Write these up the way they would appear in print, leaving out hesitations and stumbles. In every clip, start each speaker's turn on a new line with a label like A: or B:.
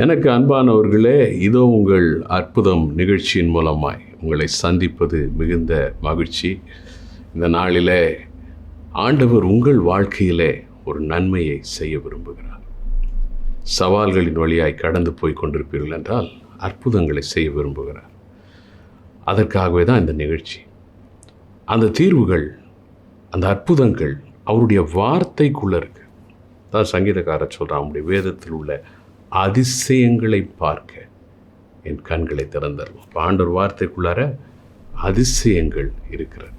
A: எனக்கு அன்பானவர்களே, இதோ உங்கள் அற்புதம் நிகழ்ச்சியின் மூலமாய் உங்களை சந்திப்பது மிகுந்த மகிழ்ச்சி. இந்த நாளிலே ஆண்டவர் உங்கள் வாழ்க்கையிலே ஒரு நன்மையை செய்ய விரும்புகிறார். சவால்களின் வழியாய் கடந்து போய் கொண்டிருப்பீர்கள் என்றால் அற்புதங்களை செய்ய விரும்புகிறார். அதற்காகவே தான் இந்த நிகழ்ச்சி. அந்த தீர்வுகள், அந்த அற்புதங்கள் அவருடைய வார்த்தைக்குள்ளே இருக்கு. தான் சங்கீதக்காரர் சொல்கிறான், அவருடைய வேதத்தில் உள்ள அதிசயங்களை பார்க்க என் கண்களை திறந்தரும். ஆண்டவர் வார்த்தைக்குள்ளார அதிசயங்கள் இருக்கிறது.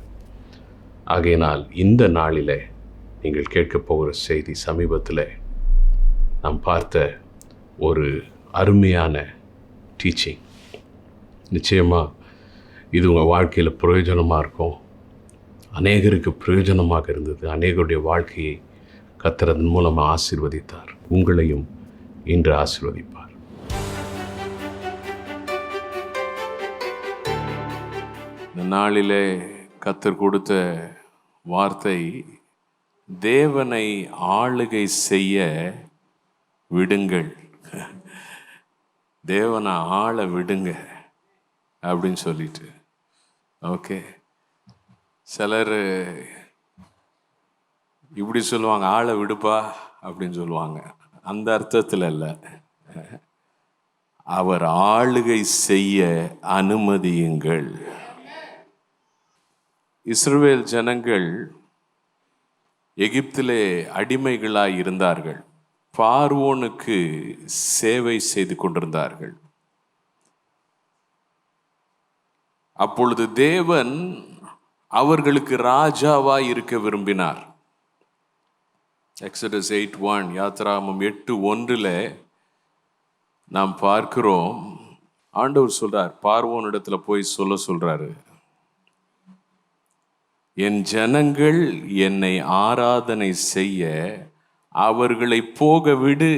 A: ஆகையினால் இந்த நாளில் நீங்கள் கேட்கப் போகிற செய்தி சமீபத்தில் நாம் பார்த்த ஒரு அருமையான டீச்சிங். நிச்சயமாக இது உங்கள் வாழ்க்கையில் பிரயோஜனமாக இருக்கும். அநேகருக்கு பிரயோஜனமாக இருந்தது. அநேகருடைய வாழ்க்கையை கர்த்தர் அதன் மூலமாக ஆசீர்வதித்தார். உங்களையும் இன்று ஆசீர்வதிப்பார். இந்த நாளிலே கர்த்தர் கொடுத்த வார்த்தை, தேவனை ஆளுகை செய்ய விடுங்கள். தேவனை ஆள விடுங்க அப்படின்னு சொல்லிட்டு. ஓகே, சிலர் இப்படி சொல்லுவாங்க, ஆளை விடுப்பா அப்படின்னு சொல்லுவாங்க. அந்த அர்த்தத்தில் இல்லை, அவர் ஆளுகை செய்ய அனுமதியுங்கள். இஸ்ரவேல் ஜனங்கள் எகிப்திலே அடிமைகளாய் இருந்தார்கள். பார்வோனுக்கு சேவை செய்து கொண்டிருந்தார்கள். அப்பொழுது தேவன் அவர்களுக்கு ராஜாவாய் இருக்க விரும்பினார். எக்ஸடஸ் 8:1, யாத்ராகமம் 8:1 நாம் பார்க்கிறோம். ஆண்டவர் சொல்றார், பார்வோனிடத்துல போய் சொல்றாரு, என் ஜனங்கள் என்னை ஆராதனை செய்ய அவர்களை போக விடு.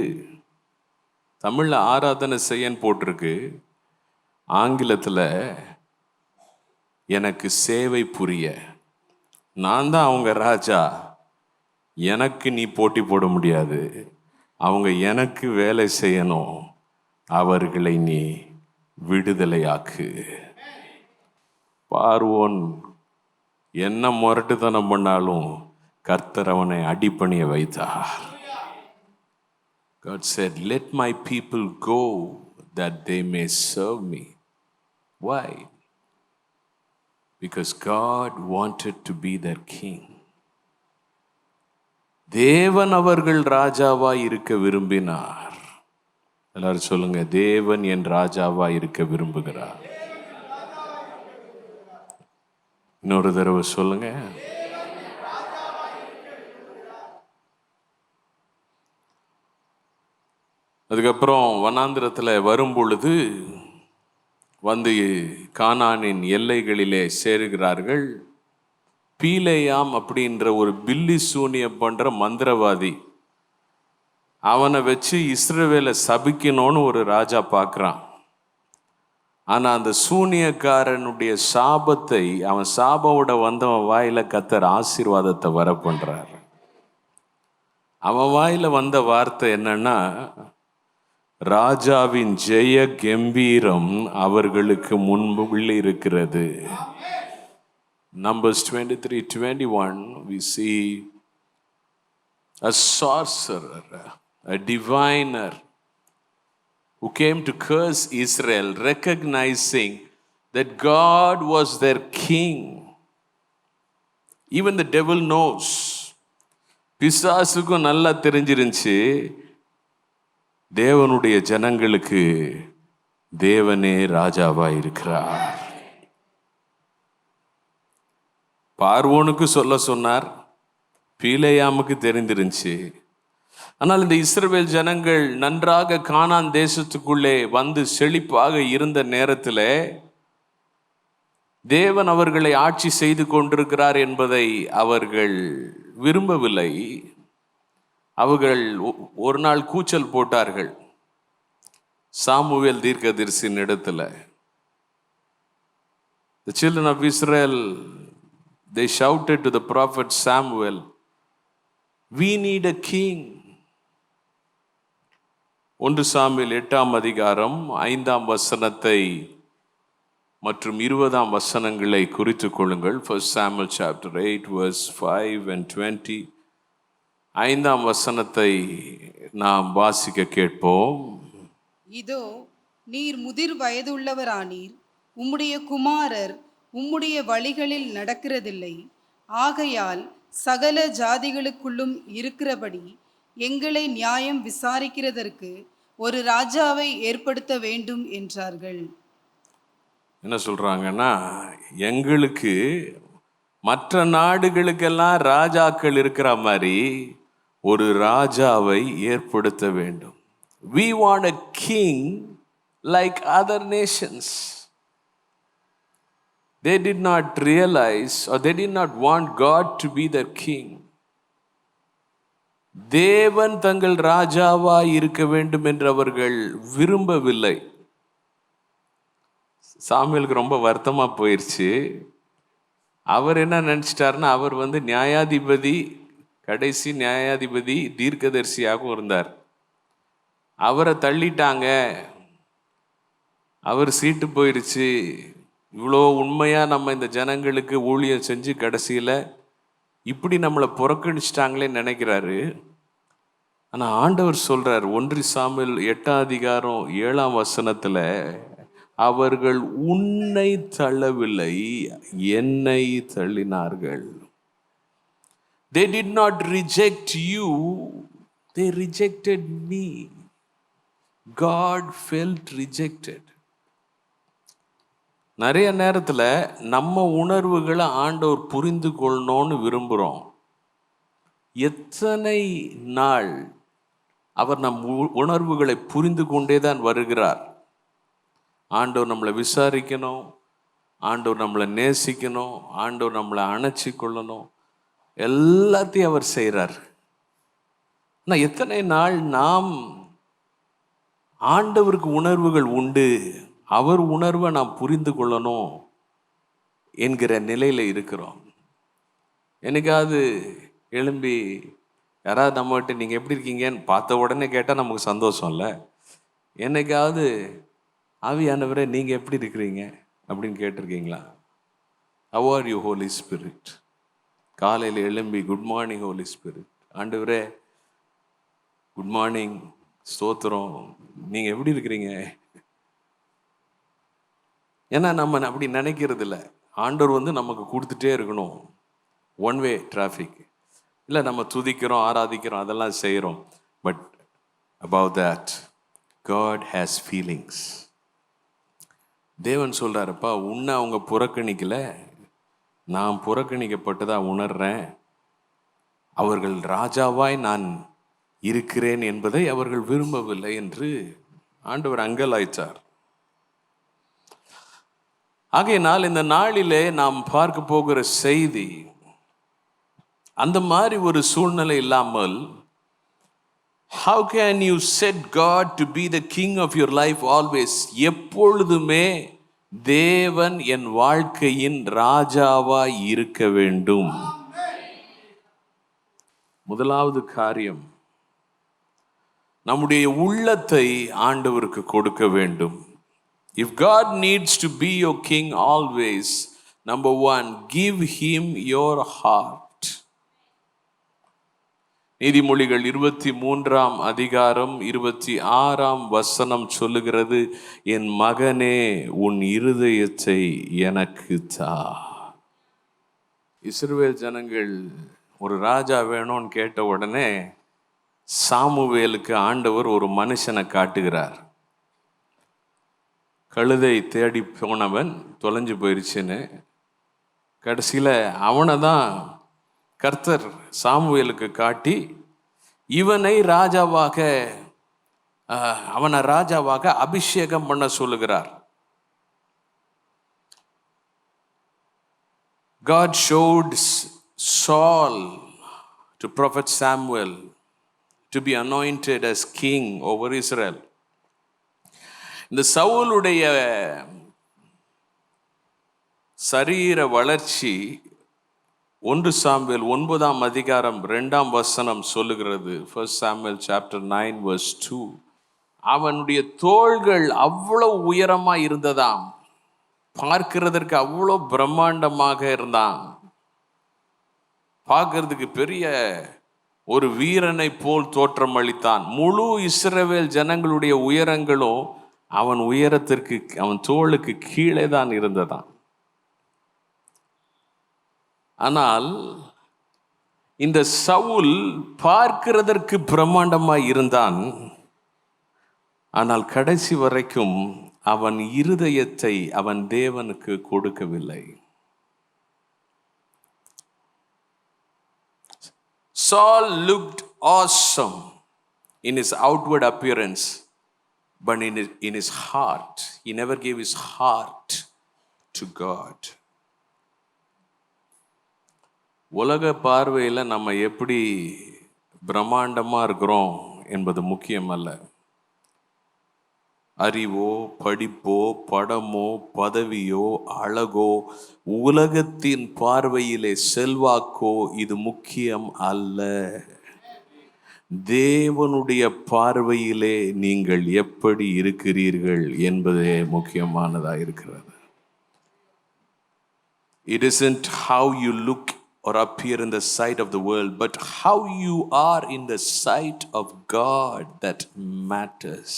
A: தமிழ்ல ஆராதனை செய்யன்னு போட்டிருக்கு, ஆங்கிலத்தில் எனக்கு சேவை புரிய. நான் தான் அவங்க ராஜா, எனக்கு நீ போட்டி போட முடியாது. அவங்க எனக்கு வேலை செய்யணும், அவர்களை நீ விடுதலையாக்கு. பார்வோன் என்ன முரட்டுத்தனம் பண்ணாலும் கர்த்தர் அவனை அடிபணிய வைத்தார். God said, let my people go that they may serve me. Why? Because God wanted to be their king. தேவன் அவர்கள் ராஜாவாய் இருக்க விரும்பினார். எல்லாரும் சொல்லுங்க, தேவன் என் ராஜாவாய் இருக்க விரும்புகிறார். இன்னொரு தடவை சொல்லுங்க. அதுக்கப்புறம் வனாந்திரத்தில் வரும் பொழுது வந்து கானானின் எல்லைகளிலே சேருகிறார்கள். பீலேயாம் அப்படின்ற ஒரு பில்லி சூனியம் பண்ற மந்திரவாதி, அவனை வச்சு இஸ்ரவேலை சபிக்கணும்னு ஒரு ராஜா பார்க்குறான். ஆனால் அந்த சூனியக்காரனுடைய சாபத்தை, அவன் சாபோட வந்தவன் வாயில கர்த்தர் ஆசீர்வாதத்தை வர பண்றார். அவன் வாயில வந்த வார்த்தை என்னன்னா, ராஜாவின் ஜெய கம்பீரம் அவர்களுக்கு முன்பு இருக்கிறது. Numbers 23:21, we see a sorcerer, a diviner who came to curse Israel, recognizing that God was their king. Even the devil knows. பிசாசுக்கும் நல்லா தெரிஞ்சிருந்துச்சு, தேவனுடைய ஜனங்களுக்கு தேவனே ராஜாவா இருக்கிறார். பார்வோனுக்கு சொல்ல சொன்னார், பீலேயாமுக்கு தெரிந்திருந்துச்சு. ஆனால் இந்த இஸ்ரவேல் ஜனங்கள் நன்றாக கானான் தேசத்துக்குள்ளே வந்து செழிப்பாக இருந்த நேரத்தில் தேவன் அவர்களை ஆட்சி செய்து கொண்டிருக்கிறார் என்பதை அவர்கள் விரும்பவில்லை. அவர்கள் ஒரு நாள் கூச்சல் போட்டார்கள் சாமுவேல் தீர்க்கதரிசியின் இடத்துல. The children of Israel, they shouted to the prophet Samuel, we need a king. 1 Samuel 8ஆம் அதிகாரம் 5ஆம் வசனத்தை மற்றும் 20ஆம் வசனங்களை குறித்துக் கொள்ளுங்கள். 1 Samuel chapter 8 verse 5 and 20. 5ஆம் வசனத்தை நாம் வாசிக்க கேட்போம்.
B: இதோ நீர் முதிர் வயதுள்ளவரானீர், உம்முடைய குமாரர் உம்முடைய வழிகளில் நடக்கிறதில்லை. ஆகையால் சகல ஜாதிகளுக்குள்ளும் இருக்கிறபடி எங்களை நியாயம் விசாரிக்கிறதற்கு ஒரு ராஜாவை ஏற்படுத்த வேண்டும் என்றார்கள்.
A: என்ன சொல்றாங்கன்னா, எங்களுக்கு மற்ற நாடுகளுக்கெல்லாம் ராஜாக்கள் இருக்கிற மாதிரி ஒரு ராஜாவை ஏற்படுத்த வேண்டும். We want a king like other nations. They did not realize or they did not want God to be their king. தேவன் தங்கள் ராஜாவாய் இருக்க வேண்டும் என்று அவர்கள் விரும்பவில்லை. சாமுவேலுக்கு ரொம்ப வருத்தமா போயிடுச்சு. அவர் என்ன நினைச்சிட்டாருன்னா, அவர் நியாயாதிபதி, கடைசி நியாயாதிபதி, தீர்க்கதரிசியாகவும் இருந்தார். அவரை தள்ளிட்டாங்க, அவர் சீட்டு போயிடுச்சு. இவ்வளோ உண்மையாக நம்ம இந்த ஜனங்களுக்கு ஊழியம் செஞ்சு கடைசியில் இப்படி நம்மளை புறக்கணிச்சிட்டாங்களேன்னு நினைக்கிறாரு. ஆனால் ஆண்டவர் சொல்கிறார் 1 சாமுவேல் 8ஆம் அதிகாரம் 7ஆம் வசனத்தில், அவர்கள் உன்னை தள்ளவில்லை, என்னை தள்ளினார்கள். They did not reject you, they rejected me. God felt rejected. நிறைய நேரத்தில் நம்ம உணர்வுகளை ஆண்டவர் புரிந்து கொள்ளணும்னு விரும்புகிறோம். எத்தனை நாள் அவர் நம் உணர்வுகளை புரிந்து கொண்டே தான் வருகிறார். ஆண்டவர் நம்மளை விசாரிக்கணும், ஆண்டவர் நம்மளை நேசிக்கணும், ஆண்டவர் நம்மளை அணைச்சி கொள்ளணும், எல்லாத்தையும் அவர் செய்கிறார். ஆனால் எத்தனை நாள் நாம் ஆண்டவருக்கு உணர்வுகள் உண்டு, அவர் உணர்வை நாம் புரிந்து கொள்ளணும் என்கிற நிலையில் இருக்கிறோம். என்னைக்காவது எழும்பி யாராவது நம்மகிட்ட நீங்கள் எப்படி இருக்கீங்கன்னு பார்த்த உடனே கேட்டால் நமக்கு சந்தோஷம் இல்லை. என்னைக்காவது ஆவியானவரே நீங்கள் எப்படி இருக்கிறீங்க அப்படின்னு கேட்டிருக்கீங்களா? How are you Holy Spirit? காலையில் எழும்பி குட் மார்னிங் ஹோலி ஸ்பிரிட், ஆண்டவரே குட் மார்னிங், ஸ்தோத்திரம், நீங்கள் எப்படி இருக்கிறீங்க? ஏன்னா நம்ம அப்படி நினைக்கிறது இல்லை. ஆண்டவர் நமக்கு கொடுத்துட்டே இருக்கணும், ஒன் வே டிராஃபிக் இல்லை. நம்ம துதிக்கிறோம், ஆராதிக்கிறோம், அதெல்லாம் செய்கிறோம். But above that, God has feelings. தேவன் சொல்கிறாருப்பா, உன்னை அவங்க புறக்கணிக்கல, நான் புறக்கணிக்கப்பட்டதாக உணர்றேன். அவர்கள் ராஜாவாய் நான் இருக்கிறேன் என்பதை அவர்கள் விரும்பவில்லை என்று ஆண்டவர் அங்கலாய்த்தார். ஆகையினால் இந்த நாளிலே நாம் பார்க்க போகிற செய்தி அந்த மாதிரி ஒரு சூழ்நிலை இல்லாமல், how can you set God to be the king of your life always? எப்பொழுதுமே தேவன் என் வாழ்க்கையின் ராஜாவாய் இருக்க வேண்டும். முதலாவது காரியம், நம்முடைய உள்ளத்தை ஆண்டவருக்கு கொடுக்க வேண்டும். If God needs to be your king always, number one, give him your heart. நீதிமொழிகள் 23ஆம் அதிகாரம் 26ஆம் வசனம் சொல்லுகிறது, என் மகனே உன் இருதயத்தை எனக்கு தா. இஸ்ரவேல் ஜனங்கள் ஒரு ராஜா வேணும்னு கேட்ட உடனே சாமுவேலுக்கு ஆண்டவர் ஒரு மனுஷனை காட்டுகிறார். கழுதை தேடி போனவன் தொலைஞ்சு போயிடுச்சுன்னு, கடைசியில் அவனை தான் கர்த்தர் சாமுவேலுக்கு காட்டி இவனை ராஜாவாக அபிஷேகம் பண்ண சொல்லுகிறார். God showed Saul to prophet Samuel to be anointed as king over Israel. இந்த சவுலுடைய சரீர வளர்ச்சி 1 சாமுவேல் 9ஆம் அதிகாரம் 2ஆம் வசனம் சொல்லுகிறது. 1 Samuel chapter 9 verse 2. அவனுடைய தோள்கள் அவ்வளவு உயரமா இருந்ததாம், பார்க்கிறதற்கு அவ்வளோ பிரம்மாண்டமாக இருந்தான். பார்க்கறதுக்கு பெரிய ஒரு வீரனை போல் தோற்றம் அளித்தான். முழு இஸ்ரவேல் ஜனங்களுடைய உயரங்களும் அவன் உயரத்திற்கு, அவன் தோளுக்கு கீழே தான் இருந்ததாம். ஆனால் இந்த சவுல் பார்க்கிறதற்கு பிரம்மாண்டமாய் இருந்தான். ஆனால் கடைசி வரைக்கும் அவன் இருதயத்தை அவன் தேவனுக்கு கொடுக்கவில்லை. Saul looked awesome in his outward appearance, but in his heart, he never gave his heart to God. உலக பார்வையில் நம்ம எப்படி பிரம்மாண்டமாக இருக்கிறோம் என்பது முக்கியம் அல்ல. அறிவோ, படிப்போ, படமோ, பதவியோ, அழகோ, உலகத்தின் பார்வையிலே செல்வாக்கோ இது முக்கியம் அல்ல. தேவனுடைய பார்வையிலே நீங்கள் எப்படி இருக்கிறீர்கள் என்பதே முக்கியமானதாக இருக்கிறது. It isn't how you look or appear in the sight of the world, but how you are in the sight of God that matters.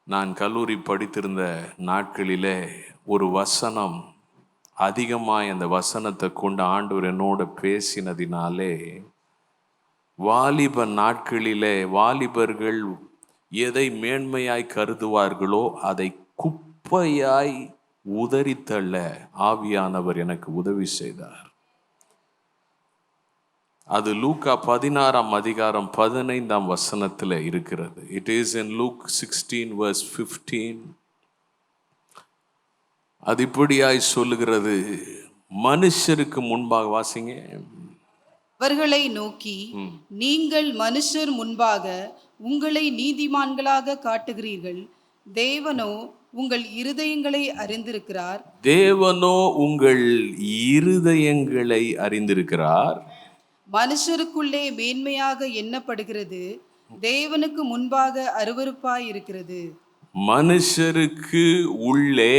A: நான் கல்லூரி படித்திருந்த நாட்களிலே ஒரு வசனம் அதிகமாக, அந்த வசனத்தை கொண்டு ஆண்டவர் என்னோட பேசினதினாலே, வாலிப நாட்களிலே வாலிபர்கள் எதை மேன்மையாய் கருதுவார்களோ அதை குப்பையாய் உதறித்தள்ள ஆவியானவர் எனக்கு உதவி செய்தார். அது லூக்கா 16ஆம் அதிகாரம் 15ஆம் வசனத்தில் இருக்கிறது. It is in Luke 16 verse 15. அது இப்படியாய் சொல்லுகிறது, மனுஷருக்கு முன்பாக, வாசிங்க.
B: அவர்களை நோக்கி, நீங்கள் மனுஷர் முன்பாக உங்களை நீதிமான்களாக காட்டுகிறீர்கள், தேவனோ உங்கள் இருதயங்களை அறிந்திருக்கிறார். தேவனோ உங்கள் இருதயங்களை அறிந்திருக்கிறார். மனுஷருக்குள்ளே மேன்மையாக எண்ணப்படுகிறது, தேவனுக்கு முன்பாக அருவருப்பாய் இருக்கிறது. மனுஷருக்கு உள்ளே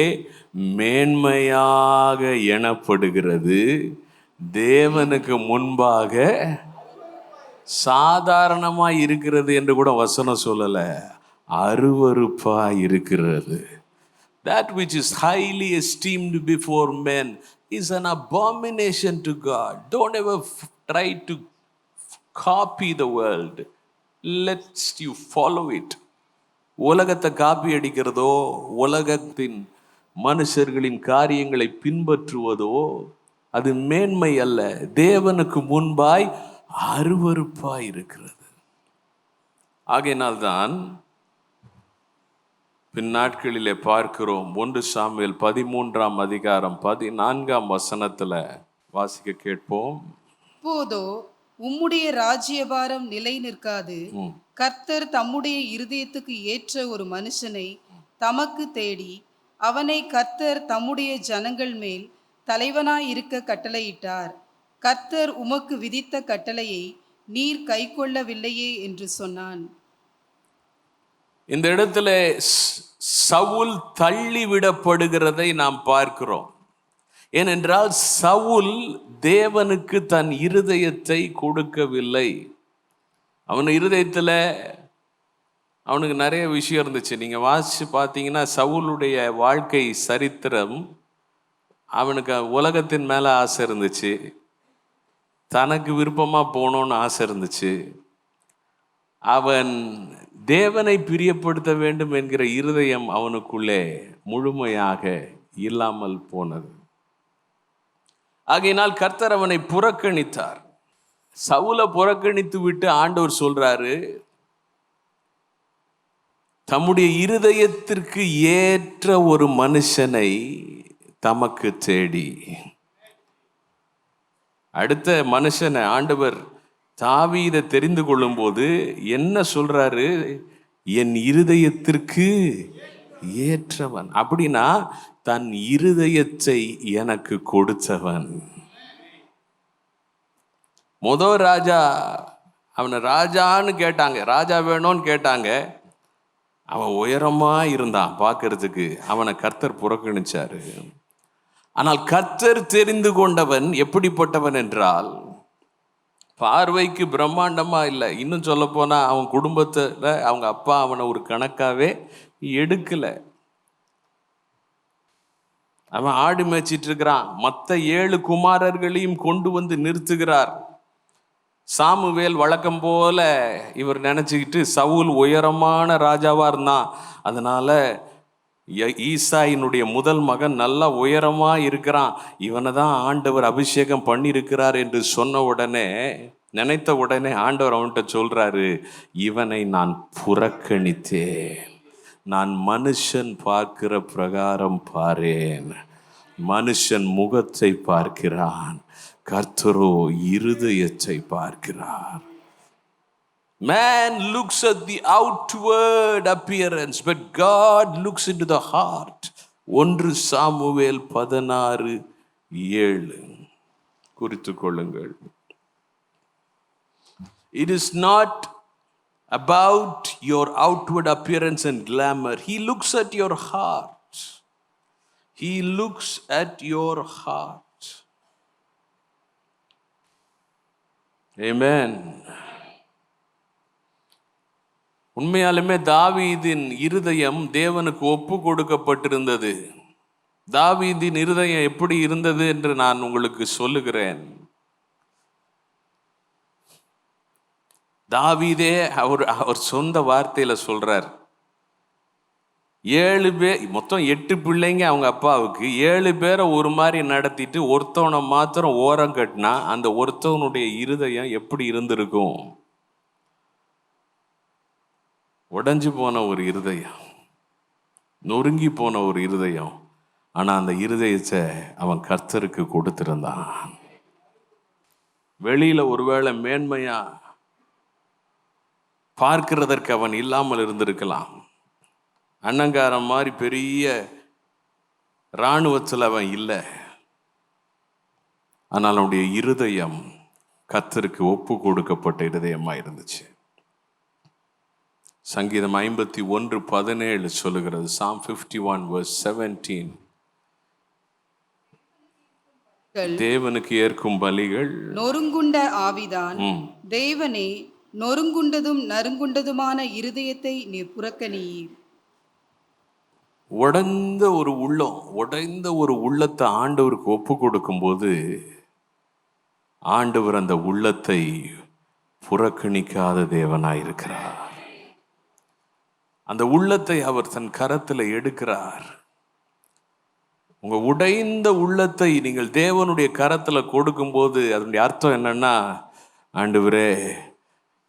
B: மேன்மையாக எண்ணப்படுகிறது, தேவனுக்கு முன்பாக சாதாரணமாய் இருக்கிறது என்று கூட வசனம் சொல்லல, அருவருப்பாய் இருக்கிறது. That which is highly esteemed before men is an abomination to God. Don't ever try to copy the world. Let's you follow it. உலகத்தை காப்பி அடிக்கிறதோ, உலகத்தின் மனுஷர்களின் காரியங்களை பின்பற்றுவதோ அது மேன்மை அல்ல, தேவனுக்கு முன்பாய் அருவருப்பாய் இருக்கிறது. ஆகையினால்தான் பின் நாட்களிலே பார்க்கிறோம், 1 சாமுவேல் 13ஆம் அதிகாரம் 14ஆம் வசனத்துல வாசிக்க கேட்போம். இப்போதோ உம்முடைய ராஜ்யபாரம் நிலை நிற்காது, கர்த்தர் தம்முடைய இருதயத்துக்கு ஏற்ற ஒரு மனுஷனை தமக்கு தேடி அவனை கர்த்தர் தம்முடைய ஜனங்கள் மேல் தலைவனாய் இருக்க கட்டளையிட்டார். கர்த்தர் உமக்கு விதித்த கட்டளையை நீர் கைக்கொள்ளவில்லையே என்று சொன்னான். இந்த இடத்துல சவுல் தள்ளிவிடப்படுகிறதை நாம் பார்க்கிறோம். ஏனென்றால் சவுல் தேவனுக்கு தன் இருதயத்தை கொடுக்கவில்லை. அவன் இருதயத்தில் அவனுக்கு நிறைய விஷயம் இருந்துச்சு. நீங்கள் வாசித்து பார்த்தீங்கன்னா சவுலுடைய வாழ்க்கை சரித்திரம், அவனுக்கு உலகத்தின் மேலே ஆசை இருந்துச்சு, தனக்கு விருப்பமாக போகணுன்னு ஆசை இருந்துச்சு, அவன் தேவனை பிரியப்படுத்த வேண்டும் என்கிற இருதயம் அவனுக்குள்ளே முழுமையாக இல்லாமல் போனது. ஆகையினால் கர்த்தர் அவனை புறக்கணித்தார். சவுலை புறக்கணித்து விட்டு ஆண்டவர் சொல்றாரு, தம்முடைய இருதயத்திற்கு ஏற்ற ஒரு மனுஷனை தமக்கு தேடி. அடுத்த மனுஷனை ஆண்டவர் தாவீதை தெரிந்து கொள்ளும் போது என்ன சொல்றாரு? என் இருதயத்திற்கு ஏற்றவன். அப்படின்னா தன் இருதயத்தை எனக்கு கொடுத்தவன். முதல் ராஜா
A: அவனை ராஜான்னு கேட்டாங்க, ராஜா வேணும்னு கேட்டாங்க. அவன் உயரமா இருந்தான் பார்க்கறதுக்கு. அவனை கர்த்தர் புறக்கணிச்சாரு. ஆனால் கர்த்தர் தெரிந்து கொண்டவன் எப்படிப்பட்டவன் என்றால், பார்வைக்கு பிரம்மாண்டமா இல்லை. இன்னும் சொல்ல போனா அவன் குடும்பத்துல அவங்க அப்பா அவனை ஒரு கணக்காவே எடுக்கல. அவன் ஆடு மேய்ச்சிட்டு இருக்கிறான். மற்ற 7 குமாரர்களையும் கொண்டு வந்து நிறுத்துகிறார். சாமுவேல் வழக்கம் போல இவர் நினைச்சுக்கிட்டு சவுல் உயரமான ராஜாவா இருந்தான். அதனால ஈசாயினுடைய முதல் மகன் நல்லா உயரமா இருக்கிறான், இவனை தான் ஆண்டவர் அபிஷேகம் பண்ணியிருக்கிறார் என்று சொன்ன உடனே, நினைத்த உடனே ஆண்டவர் அவன்கிட்ட சொல்றாரு, இவனை நான் புறக்கணித்தேன். நான் மனுஷன் பார்க்கிற பிரகாரம் பாரேன். மனுஷன் முகத்தை பார்க்கிறான், கர்த்தரோ இருதயத்தை பார்க்கிறார். Man looks at the outward appearance, but God looks into the heart. 1 Samuel 16:7 குறித்துக் கொள்ளுங்கள். It is not about your outward appearance and glamour. He looks at your heart. He looks at your heart. Amen. உண்மையாலுமே தாவீதின் இருதயம் தேவனுக்கு ஒப்பு கொடுக்கப்பட்டிருந்தது. தாவீதின் இருதயம் எப்படி இருந்தது என்று நான் உங்களுக்கு சொல்லுகிறேன். தாவீதே அவர் சொந்த வார்த்தையில சொல்றார், 7 பேர், மொத்தம் 8 பிள்ளைங்க அவங்க அப்பாவுக்கு. 7 பேரை ஒரு மாதிரி நடத்திட்டு ஒருத்தவனை மாத்திரம் ஓரம் கட்டினா அந்த ஒருத்தவனுடைய இருதயம் எப்படி இருந்திருக்கும்? உடைஞ்சு போன ஒரு இருதயம், நொறுங்கி போன ஒரு இருதயம். ஆனா அந்த இருதயத்தை அவன் கர்த்தருக்கு கொடுத்திருந்தான். வெளியில ஒருவேளை மேன்மையா பார்க்கிறதற்கு அவன் இல்லாமல் இருந்திருக்கலாம். அண்ணங்காரன் மாதிரி பெரிய இராணுவத்தில் அவன் இல்லை. ஆனால் அவனுடைய இருதயம் கர்த்தருக்கு ஒப்பு கொடுக்கப்பட்ட இருதயமா இருந்துச்சு. சங்கீதம் 51:17 சொல்லுகிறது. Psalm 51:17. தேவனுக்கு ஏற்கும் பலிகள்
C: நொறுங்குண்ட ஆவிதான். தேவனே, நொறுங்குண்டதும் நறுங்குண்டதுமான இருதயத்தை நீர் புறக்கணியீர்.
A: உடைந்த ஒரு உள்ளத்தை ஆண்டவருக்கு ஒப்பு கொடுக்கும்போது ஆண்டவர் அந்த உள்ளத்தை புறக்கணிக்காத தேவனாயிருக்கிறார். அந்த உள்ளத்தை அவர் தன் கரத்தில் எடுக்கிறார். உங்க உடைந்த உள்ளத்தை நீங்கள் தேவனுடைய கரத்தில் கொடுக்கும்போது அதனுடைய அர்த்தம் என்னன்னா, ஆண்டவரே,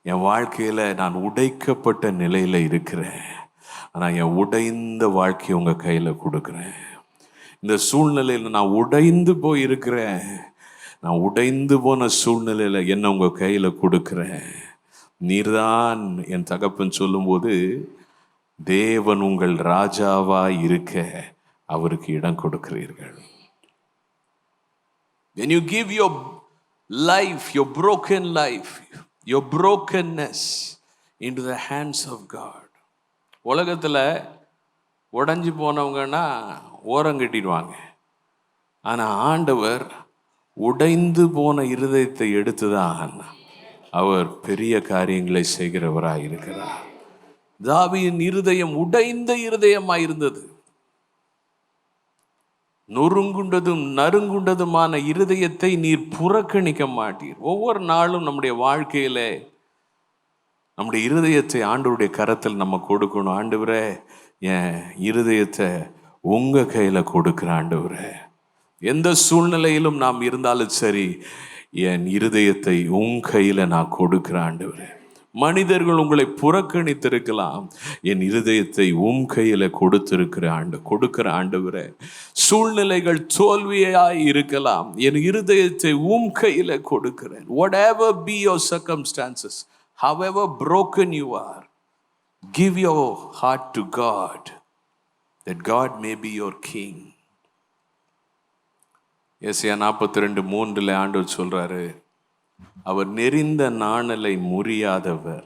A: என் வாழ்க்கையில நான் உடைக்கப்பட்ட நிலையில இருக்கிறேன், ஆனால் என் உடைந்த வாழ்க்கையை உங்க கையில கொடுக்குறேன். இந்த சூழ்நிலையில் நான் உடைந்து போய் இருக்கிறேன், நான் உடைந்து போன சூழ்நிலையில என்ன உங்க கையில கொடுக்குறேன். நீர்தான் என் தகப்பன் சொல்லும்போது, தேவன் உங்கள் ராஜாவா இருக்க அவருக்கு இடம் கொடுக்கிறீர்கள். When you give your life, your broken life, your brokenness into the hands of God. உலகத்தில் உடைஞ்சு போனவங்கன்னா ஓரங்கட்டிடுவாங்க. ஆனால் ஆண்டவர் உடைந்து போன இருதயத்தை எடுத்துதான் அவர் பெரிய காரியங்களை செய்கிறவராக இருக்கிறார். தாவீதின் இருதயம் உடைந்த இருதயமாயிருந்தது. நொறுங்குண்டதும் நறுங்குண்டதுமான இருதயத்தை நீர் புறக்கணிக்க மாட்டீர். ஒவ்வொரு நாளும் நம்முடைய வாழ்க்கையில நம்முடைய இருதயத்தை ஆண்டவருடைய கரத்தில் நம்ம கொடுக்கணும். ஆண்டவரே, என் இருதயத்தை உங்க கையில கொடுக்கிற ஆண்டவரே, எந்த சூழ்நிலையிலும் நாம் இருந்தாலும் சரி, என் இருதயத்தை உன் கையில நான் கொடுக்கிற ஆண்டவரே. மனிதர்கள் உங்களை புறக்கணித்திருக்கலாம், என் இருதயத்தை உம் கையில கொடுக்கிற ஆண்டவரே. சூழ்நிலைகள் தோல்வியாய் இருக்கலாம், என் இருதயத்தை உம் கையில கொடுக்கிறேன். Whatever be your circumstances, however broken you are, give your heart to God, that God may be your king. ஏசாயா 42:3 ஆண்டவர் சொல்றாரு, அவர் நெறிந்த நாணலை முறியாதவர்,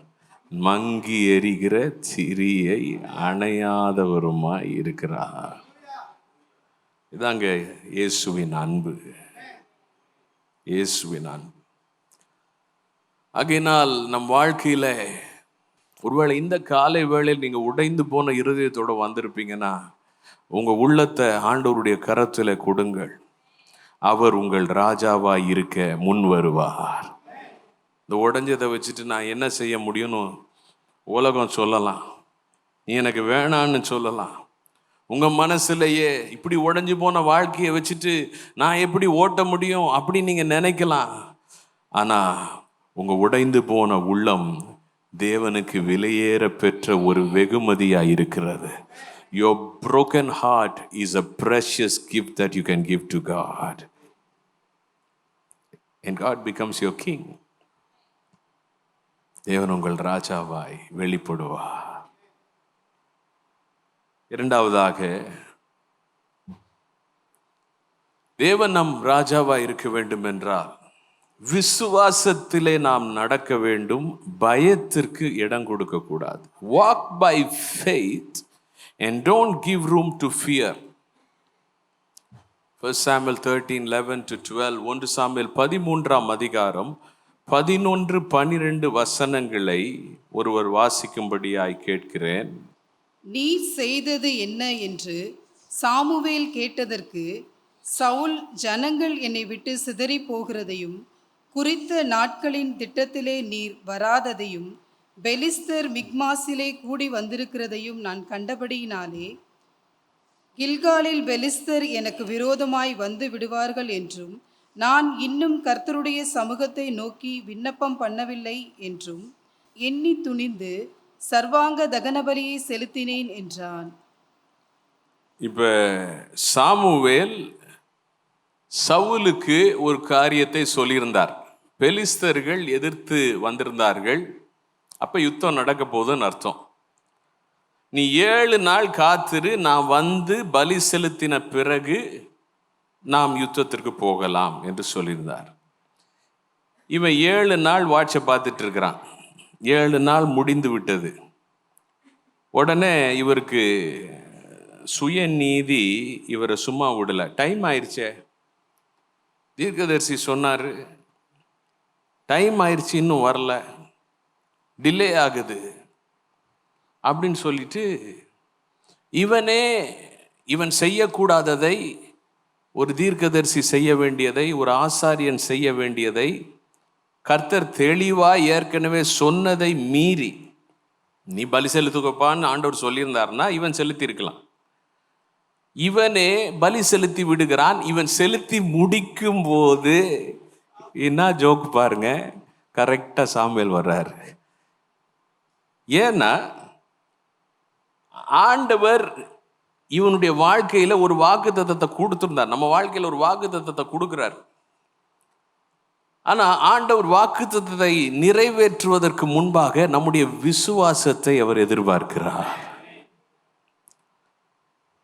A: மங்கி எரிகிற திரியை அணையாதவருமாய் இருக்கிறார். இதாங்க இயேசுவின் அன்பு. இயேசுவின் அன்பு. ஆகையினால் நம் வாழ்க்கையில ஒருவேளை இந்த காலை வேளையில் நீங்க உடைந்து போன இருதயத்தோட வந்திருப்பீங்கன்னா, உங்க உள்ளத்தை ஆண்டவருடைய கரத்துல கொடுங்கள். அவர் உங்கள் ராஜாவாய் இருக்க முன் வருவார். இந்த உடைஞ்சதை வச்சுட்டு நான் என்ன செய்ய முடியும்னு உலகம் சொல்லலாம், நீ எனக்கு வேணான்னு சொல்லலாம். உங்க மனசுலையே இப்படி உடைஞ்சு போன வாழ்க்கையை வச்சுட்டு நான் எப்படி ஓட்ட முடியும் அப்படி நீங்க நினைக்கலாம். ஆனா உங்க உடைந்து போன உள்ளம் தேவனுக்கு விலையேற பெற்ற ஒரு வெகுமதியா இருக்கிறது. Your broken heart is a precious gift that you can give to God, and God becomes your king. தேவன் உங்கள் ராஜாவாய் வெளிப்படுவார். இரண்டாவதாக, தேவன் நம் ராஜாவாய் இருக்க வேண்டும் என்றால் விசுவாசத்திலே நாம் நடக்க வேண்டும், பயத்திற்கு இடம் கொடுக்க கூடாது. Walk by faith and don't give room to fear. 1 Samuel 13:11-12, 1 Samuel 13ஆம் அதிகாரம் 11-12 வசனங்களை ஒருவர் வாசிக்கும்படியாய் கேட்கிறேன்.
C: நீ செய்தது என்ன என்று சாமுவேல் கேட்டதற்கு, சவுல் ஜனங்கள் என்னை விட்டு சிதறி போகிறதையும் குறித்த நாட்களின் திட்டத்திலே நீர் வராததையும் பெலிஸ்தர் மிக்மாசிலே கூடி வந்திருக்கிறதையும் நான் கண்டபடியினாலே கில்காலில் பெலிஸ்தர் எனக்கு விரோதமாய் வந்து விடுவார்கள் என்றும் நான் இன்னும் கர்த்தருடைய சமூகத்தை நோக்கி விண்ணப்பம் பண்ணவில்லை என்றும் எண்ணி துணிந்து சர்வாங்க தகனபலியை செலுத்தினேன் என்றான்.
A: இப்ப சாமுவேல் சவுலுக்கு ஒரு காரியத்தை சொல்லியிருந்தார். பெலிஸ்தர்கள் எதிர்த்து வந்திருந்தார்கள். அப்ப யுத்தம் நடக்க போகுதுன்னு அர்த்தம். நீ 7 நாள் காத்திரு, நான் வந்து பலி செலுத்தின பிறகு நாம் யுத்தத்திற்கு போகலாம் என்று சொல்லியிருந்தார். இவன் 7 நாள் வாட்சை பார்த்துட்டு இருக்கிறான். 7 நாள் முடிந்து விட்டது. உடனே இவருக்கு சுயநீதி இவரை சும்மா விடல. டைம் ஆயிடுச்சே, தீர்க்கதரிசி சொன்னாரு, டைம் ஆயிடுச்சு, இன்னும் வரல, டிலே ஆகுது அப்படின்னு சொல்லிட்டு இவன் செய்யக்கூடாததை, ஒரு தீர்க்கதரிசி செய்ய வேண்டியதை, ஒரு ஆசாரியன் செய்ய வேண்டியதை கர்த்தர் தெளிவாய் ஏற்கனவே சொன்னதை மீறி, நீ பலி செலுத்துக்கப்பான்னு ஆண்டவர் சொல்லியிருந்தாருன்னா இவன் செலுத்தி இருக்கலாம். இவனே பலி செலுத்தி விடுகிறான். இவன் செலுத்தி முடிக்கும் போது என்ன ஜோக் பாருங்க, கரெக்டா சாமுவேல் வர்றாரு. ஏன்னா ஆண்டவர் இவனுடைய வாழ்க்கையில ஒரு வாக்குத்தத்தத்தை கொடுத்திருந்தார். நம்ம வாழ்க்கையில ஒரு வாக்குத்தத்தத்தை கொடுக்கிறார். ஆனா ஆண்டவர் வாக்குத்தத்தத்தை நிறைவேற்றுவதற்கு முன்பாக நம்முடைய விசுவாசத்தை அவர் எதிர்பார்க்கிறார்.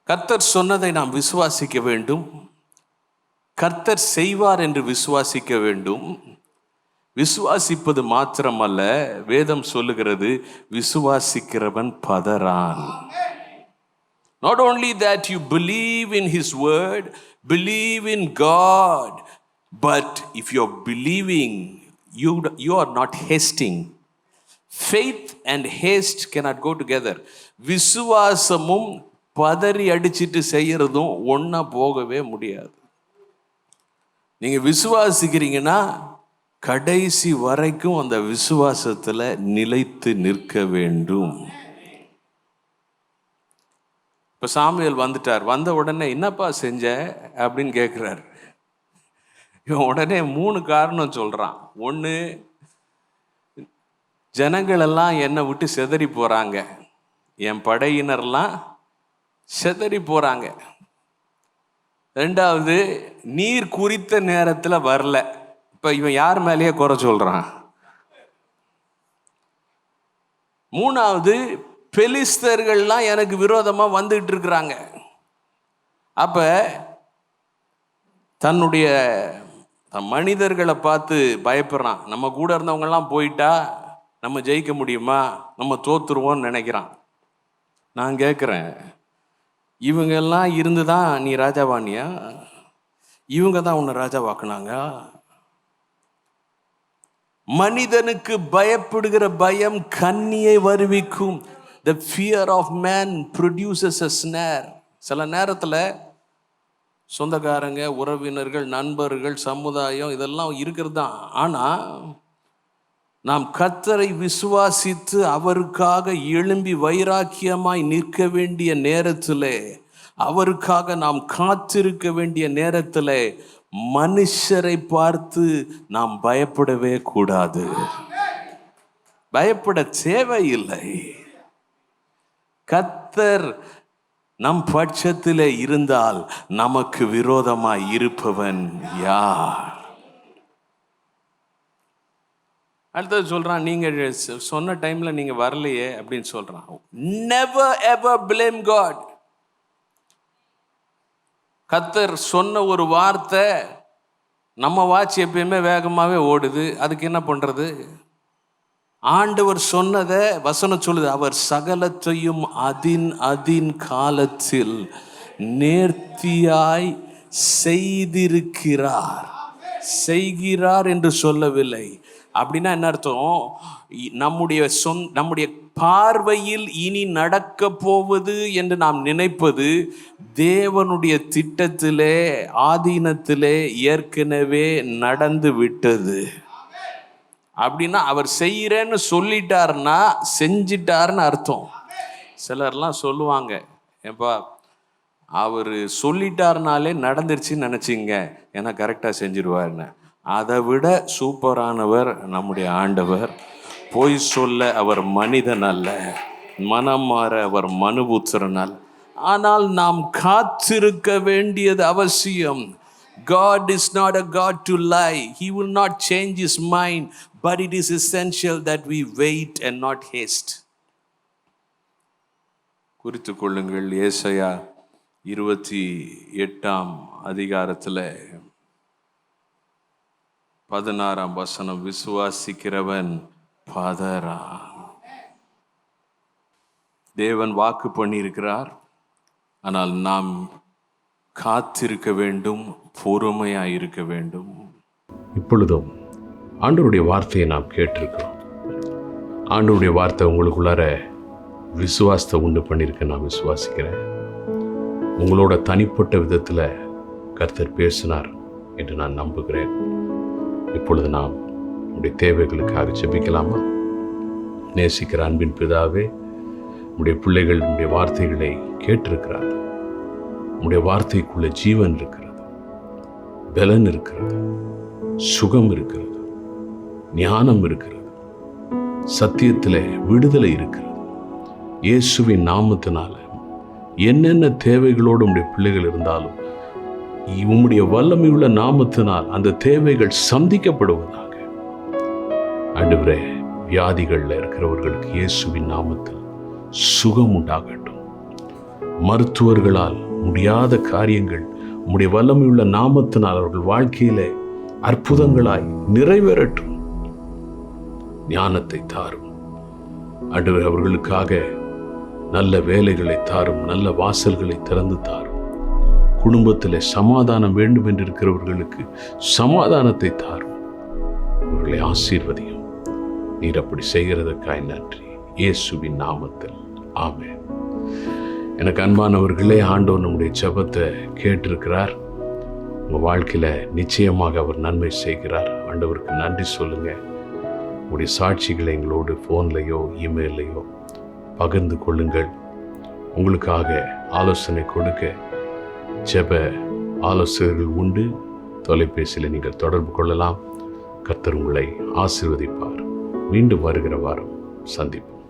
A: கர்த்தர் சொன்னதை நாம் விசுவாசிக்க வேண்டும். கர்த்தர் செய்வார் என்று விசுவாசிக்க வேண்டும். விசுவாசிப்பது மாத்திரமல்ல, வேதம் சொல்லுகிறது, விசுவாசிக்கிறவன் பதறான். Not only that you believe in his word, believe in God, but if you're believing, you are not hasting. Faith and haste cannot go together. விசுவாசமும் பதறி அடிச்சிட்டு செய்யறதும் ஒன்னா போகவே முடியாது. நீங்க விசுவாசிக்கிறீங்கன்னா கடைசி வரைக்கும் அந்த விசுவாசத்துல நிலைத்து நிற்க வேண்டும். இப்ப சாமுவேல் வந்துட்டார். வந்த உடனே என்னப்பா செஞ்ச அப்படின்னு கேட்கிறார். இவன் உடனே 3 காரணம் சொல்றான். 1, ஜனங்கள் எல்லாம் என்னை விட்டு சிதறி போறாங்க, என் படையினர்லாம் சிதறி போறாங்க. 2வது, நீர் குறித்த நேரத்துல வரல. இப்ப இவன் யார் மேலேயே குறை சொல்றான். 3வது, பெலிஸ்தர்கள்லாம் எனக்கு விரோதமா வந்துட்டு இருக்கிறாங்க. அப்ப தன்னுடைய மனிதர்களை பார்த்து பயப்படுறான். நம்ம கூட இருந்தவங்கெல்லாம் போயிட்டா நம்ம ஜெயிக்க முடியுமா, நம்ம தோத்துருவோம்னு நினைக்கிறான். நான் கேட்குறேன், இவங்கெல்லாம் இருந்து தான் நீ ராஜாவானியா? இவங்க தான் உன்னை ராஜாவாக்குனாங்க? மனிதனுக்கு பயப்படுகிற பயம் கண்ணியை வருவிக்கும். The fear of man produces a snare. சில நேரத்தில் சொந்தக்காரங்க, உறவினர்கள், நண்பர்கள், சமுதாயம் இதெல்லாம் இருக்கிறது தான். ஆனால் நாம் கர்த்தரை விசுவாசித்து அவருக்காக எழும்பி வைராக்கியமாய் நிற்க வேண்டிய நேரத்தில், அவருக்காக நாம் காத்திருக்க வேண்டிய நேரத்தில் மனுஷரை பார்த்து நாம் பயப்படவே கூடாது. பயப்பட தேவையில்லை. கர்த்தர் நம் பட்சத்தில் இருந்தால் நமக்கு விரோதமாய் இருப்பவன் யார்? அடுத்தது சொல்றான், நீங்க சொன்ன டைம்ல நீங்க வரலையே அப்படின்னு சொல்றான். Never ever blame God. கர்த்தர் சொன்ன ஒரு வார்த்தை, நம்ம வாட்ச் எப்பயுமே வேகமாகவே ஓடுது, அதுக்கு என்ன பண்றது? ஆண்டவர் சொன்னதை வசனம் சொல்லுது, அவர் சகலத்தையும் அதின் காலத்தில் நேர்த்தியாய் செய்கிறார் என்று சொல்லவில்லை. அப்படின்னா என்ன அர்த்தம்? நம்முடைய பார்வையில் இனி நடக்க போவது என்று நாம் நினைப்பது தேவனுடைய திட்டத்திலே, ஆதீனத்திலே ஏற்கனவே நடந்து விட்டது. அப்படின்னா அவர் செய்கிறேன்னு சொல்லிட்டாருன்னா செஞ்சிட்டாருன்னு அர்த்தம். சிலர்லாம் சொல்லுவாங்க, ஏப்பா அவர் சொல்லிட்டாருனாலே நடந்துருச்சுன்னு நினச்சிங்க, ஏன்னா கரெக்டாக செஞ்சிருவாருன்னு. அதை விட சூப்பரானவர் நம்முடைய ஆண்டவர். பொய் சொல்ல அவர் மனிதன் அல்ல, மனம் மாற அவர் மனுபுத்திரன் அல்ல. ஆனால் நாம் காத்திருக்க வேண்டியது அவசியம். God is not a God to lie. He will not change his mind, but it is essential that we wait and not haste. குறித்து கொள்ளுங்கள், ஏசாயா 28 அதிகாரத்தில் 16 விசுவாசிக்கிறவன் பதறா. தேவன் வாக்கு பண்ணியிருக்கிறார், ஆனால் நாம் காத்திருக்க வேண்டும், பொறுமையாக இருக்க வேண்டும்.
D: இப்பொழுதும் ஆண்டவருடைய வார்த்தையை நாம் கேட்டிருக்கிறோம். ஆண்டவருடைய வார்த்தை உங்களுக்குள்ளார விசுவாசத்தை உண்டு பண்ணியிருக்க நான் விசுவாசிக்கிறேன். உங்களோட தனிப்பட்ட விதத்தில் கர்த்தர் பேசினார் என்று நான் நம்புகிறேன். இப்பொழுது நாம் உடைய தேவைகளுக்காக ஜெபிக்கலாமா? நேசிக்கிற அன்பின் பிதாவே, உடைய பிள்ளைகள் உடைய வார்த்தைகளை கேட்டிருக்கிறார். உடைய வார்த்தைக்குள்ள ஜீவன் இருக்கிறது, பலன் இருக்கிறது, சுகம் இருக்கிறது, ஞானம் இருக்கிறது, சத்தியத்தில் விடுதலை இருக்கிறது. இயேசுவின் நாமத்தினால என்னென்ன தேவைகளோடு உடைய பிள்ளைகள் இருந்தாலும் உம்முடைய வல்லமையுள்ள நாமத்தினால் அந்த தேவைகள் சந்திக்கப்படுவதாக. ஆண்டவரே, வியாதிகளில் இருக்கிறவர்களுக்கு இயேசுவின் நாமத்தில் சுகம் உண்டாகட்டும். மருத்துவர்களால் முடியாத காரியங்கள் உம்முடைய வல்லமையுள்ள நாமத்தினால் அவர்கள் வாழ்க்கையிலே அற்புதங்களாய் நிறைவேறட்டும். ஞானத்தை தாரும் ஆண்டவரே. அவர்களுக்காக நல்ல வேலைகளை தாரும், நல்ல வாசல்களை திறந்து தாரும். குடும்பத்தில் சமாதானம் வேண்டும் என்று இருக்கிறவர்களுக்கு சமாதானத்தை தாரும். அவர்களை ஆசீர்வதியும். நீர் அப்படி செய்கிறதற்காய் நன்றி, இயேசுவின் நாமத்தில் ஆமென். எனக்கு அன்பானவர்களே, ஆண்டவர் நம்முடைய ஜெபத்தை கேட்டிருக்கிறார். உங்கள் வாழ்க்கையில் நிச்சயமாக அவர் நன்மை செய்கிறார். ஆண்டவருக்கு நன்றி சொல்லுங்கள். உங்களுடைய சாட்சிகளை எங்களோடு ஃபோன்லேயோ இமெயிலையோ பகிர்ந்து கொள்ளுங்கள். உங்களுக்காக ஆலோசனை கொடுக்க ஜெப ஆலோசகர்கள் உண்டு. தொலைபேசியில் நீங்கள் தொடர்பு கொள்ளலாம். கர்த்தர் உங்களை ஆசீர்வதிப்பார். மீண்டும் வருகிற வாரம் சந்திப்போம்.